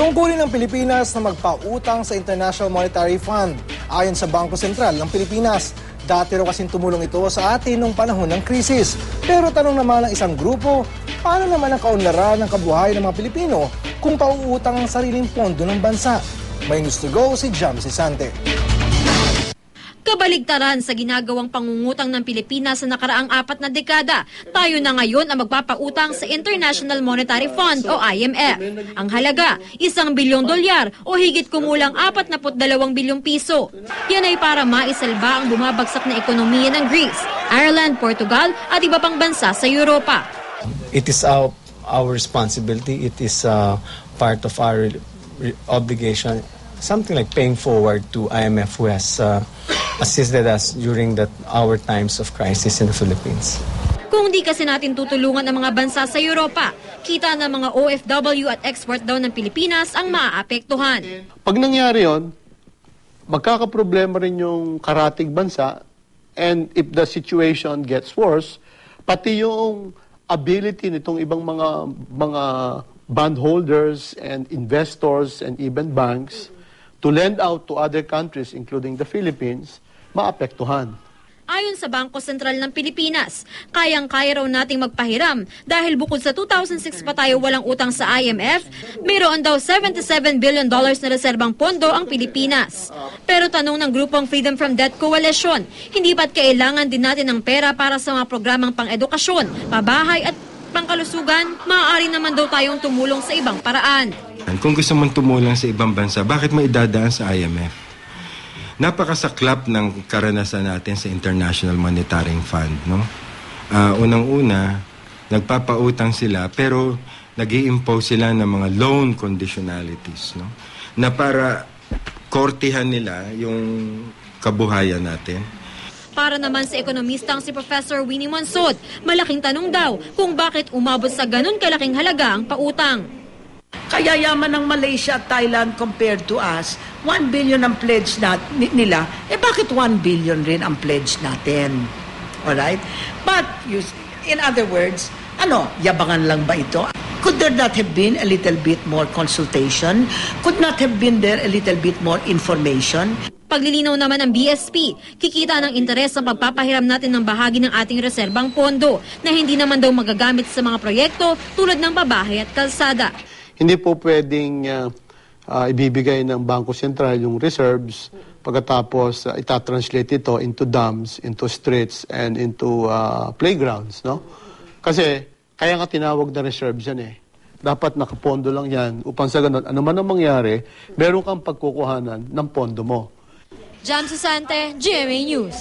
Tungkulin ng Pilipinas na magpautang sa International Monetary Fund. Ayon sa Bangko Sentral ng Pilipinas, dati raw kasing tumulong ito sa atin nung panahon ng krisis. Pero tanong naman ng isang grupo, paano naman ang kaunlaran ng kabuhayan ng mga Pilipino kung pauutang ang sariling pondo ng bansa? May news to go si Jam Sisante. Kabaligtaran sa ginagawang pangungutang ng Pilipinas sa nakaraang 4 na dekada, tayo na ngayon ang magpapautang sa International Monetary Fund o IMF. Ang halaga, $1 bilyong o higit kumulang 42 bilyong piso. Yan ay para maisalba ang bumabagsak na ekonomiya ng Greece, Ireland, Portugal at iba pang bansa sa Europa. It is our responsibility, it is part of our obligation, something like paying forward to IMF who has assisted us during our times of crisis in the Philippines. Kung di kasi natin tutulungan ang mga bansa sa Europa, kita ng mga OFW at export daw ng Pilipinas ang maaapektuhan. Pag nangyari yon, magkakaproblema rin yung karatig bansa, and if the situation gets worse, pati yung ability nitong ibang mga bondholders and investors and even banks to lend out to other countries, including the Philippines, maapektuhan. Ayon sa Bangko Sentral ng Pilipinas, kayang-kaya raw nating magpahiram dahil bukod sa 2006 pa tayo walang utang sa IMF, mayroon daw $77 billion na reserbang pondo ang Pilipinas. Pero tanong ng grupong Freedom from Debt Coalition, hindi ba't kailangan din natin ng pera para sa mga programang pang-edukasyon, pabahay at pangkalusugan? Maaari naman daw tayong tumulong sa ibang paraan. Kung gusto mong tumulong sa ibang bansa, bakit mo idadaan sa IMF? Napakasaklap ng karanasan natin sa International Monetary Fund, no? Unang-una, nagpapautang sila pero nag-i-impose sila ng mga loan conditionalities, no? Na para kortihan nila yung kabuhayan natin. Para naman sa ekonomistang si Professor Winnie Monsod, malaking tanong daw kung bakit umabot sa ganun kalaking halaga ang pautang. Kaya yaman ng Malaysia at Thailand compared to us, 1 billion ang pledge nila, bakit 1 billion rin ang pledge natin? Alright? But, in other words, yabangan lang ba ito? Could there not have been a little bit more consultation? Could not have been there a little bit more information? Paglilinaw naman ng BSP, kikita ng interes sa pagpapahiram natin ng bahagi ng ating reserbang pondo na hindi naman daw magagamit sa mga proyekto tulad ng pabahay at kalsada. Hindi po pwedeng ibibigay ng Bangko Sentral yung reserves pagkatapos itatranslate ito into dams, into streets, and into playgrounds, no? Kasi kaya nga tinawag na reserves yan eh. Dapat nakapondo lang yan upang sa ganun, ano man ang mangyari, meron kang pagkukuhanan ng pondo mo. Jam Sisante, GMA News.